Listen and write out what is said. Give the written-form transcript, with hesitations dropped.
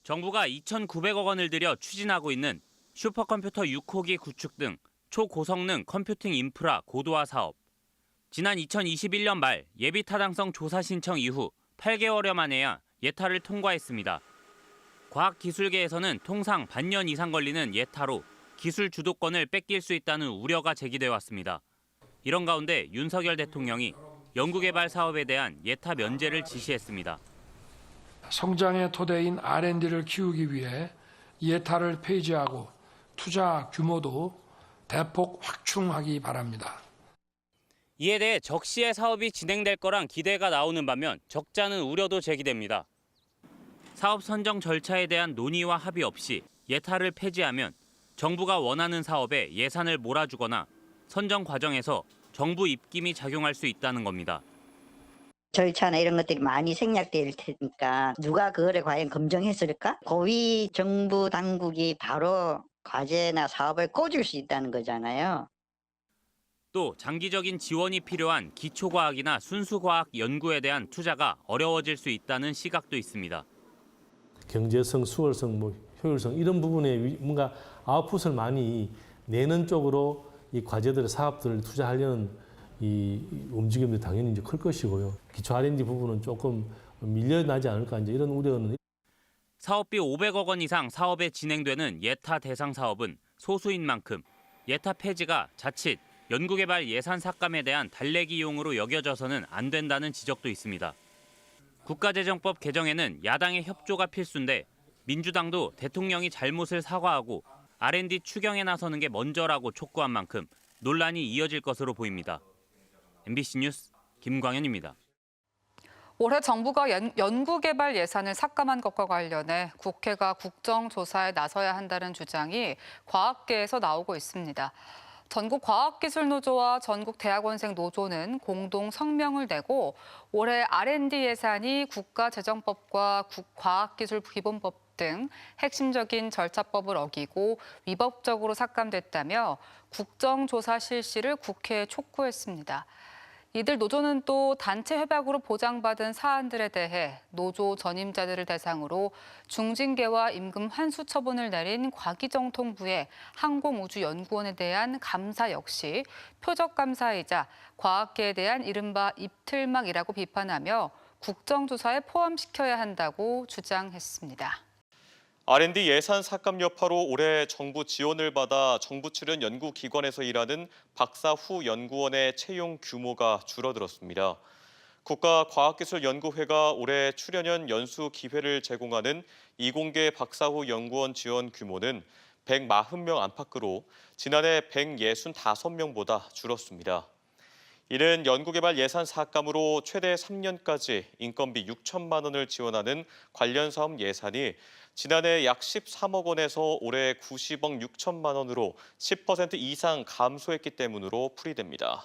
정부가 2,900억 원을 들여 추진하고 있는 슈퍼컴퓨터 6호기 구축 등 초고성능 컴퓨팅 인프라 고도화 사업. 지난 2021년 말 예비 타당성 조사 신청 이후 8개월여 만에야 예타를 통과했습니다. 과학기술계에서는 통상 반년 이상 걸리는 예타로 기술 주도권을 뺏길 수 있다는 우려가 제기돼 왔습니다. 이런 가운데 윤석열 대통령이 연구개발 사업에 대한 예타 면제를 지시했습니다. 성장의 토대인 R&D를 키우기 위해 예타를 폐지하고 투자 규모도 대폭 확충하기 바랍니다. 이에 대해 적시에 사업이 진행될 거란 기대가 나오는 반면 적자는 우려도 제기됩니다. 사업 선정 절차에 대한 논의와 합의 없이 예타를 폐지하면 정부가 원하는 사업에 예산을 몰아주거나 선정 과정에서 정부 입김이 작용할 수 있다는 겁니다. 절차나 이런 것들이 많이 생략될 테니까 누가 그거를 과연 검증했을까? 고위 정부 당국이 바로 과제나 사업을 꽂을 수 있다는 거잖아요. 또 장기적인 지원이 필요한 기초과학이나 순수과학 연구에 대한 투자가 어려워질 수 있다는 시각도 있습니다. 경제성, 수월성, 효율성 이런 부분에 뭔가 아웃풋을 많이 내는 쪽으로 이 과제들의 사업들을 투자하려는 이 움직임도 당연히 이제 클 것이고요. 기초 R&D 부분은 조금 밀려나지 않을까 이제 이런 우려는. 사업비 500억 원 이상 사업에 진행되는 예타 대상 사업은 소수인 만큼 예타 폐지가 자칫 연구개발 예산 삭감에 대한 달래기용으로 여겨져서는 안 된다는 지적도 있습니다. 국가재정법 개정에는 야당의 협조가 필수인데 민주당도 대통령이 잘못을 사과하고 R&D 추경에 나서는 게 먼저라고 촉구한 만큼 논란이 이어질 것으로 보입니다. MBC 뉴스 김광현입니다. 올해 정부가 연구개발 예산을 삭감한 것과 관련해 국회가 국정조사에 나서야 한다는 주장이 과학계에서 나오고 있습니다. 전국과학기술노조와 전국대학원생 노조는 공동 성명을 내고 올해 R&D 예산이 국가재정법과 과학기술기본법 등 핵심적인 절차법을 어기고 위법적으로 삭감됐다며 국정조사 실시를 국회에 촉구했습니다. 이들 노조는 또 단체 협약으로 보장받은 사안들에 대해 노조 전임자들을 대상으로 중징계와 임금 환수 처분을 내린 과기정통부의 항공우주연구원에 대한 감사 역시 표적 감사이자 과학계에 대한 이른바 입틀막이라고 비판하며 국정조사에 포함시켜야 한다고 주장했습니다. R&D 예산 삭감 여파로 올해 정부 지원을 받아 정부 출연 연구기관에서 일하는 박사 후 연구원의 채용 규모가 줄어들었습니다. 국가과학기술연구회가 올해 출연연 연수 기회를 제공하는 이공계 박사 후 연구원 지원 규모는 140명 안팎으로 지난해 165명보다 줄었습니다. 이는 연구개발 예산 삭감으로 최대 3년까지 인건비 6천만 원을 지원하는 관련 사업 예산이 지난해 약 13억 원에서 올해 90억 6천만 원으로 10% 이상 감소했기 때문으로 풀이됩니다.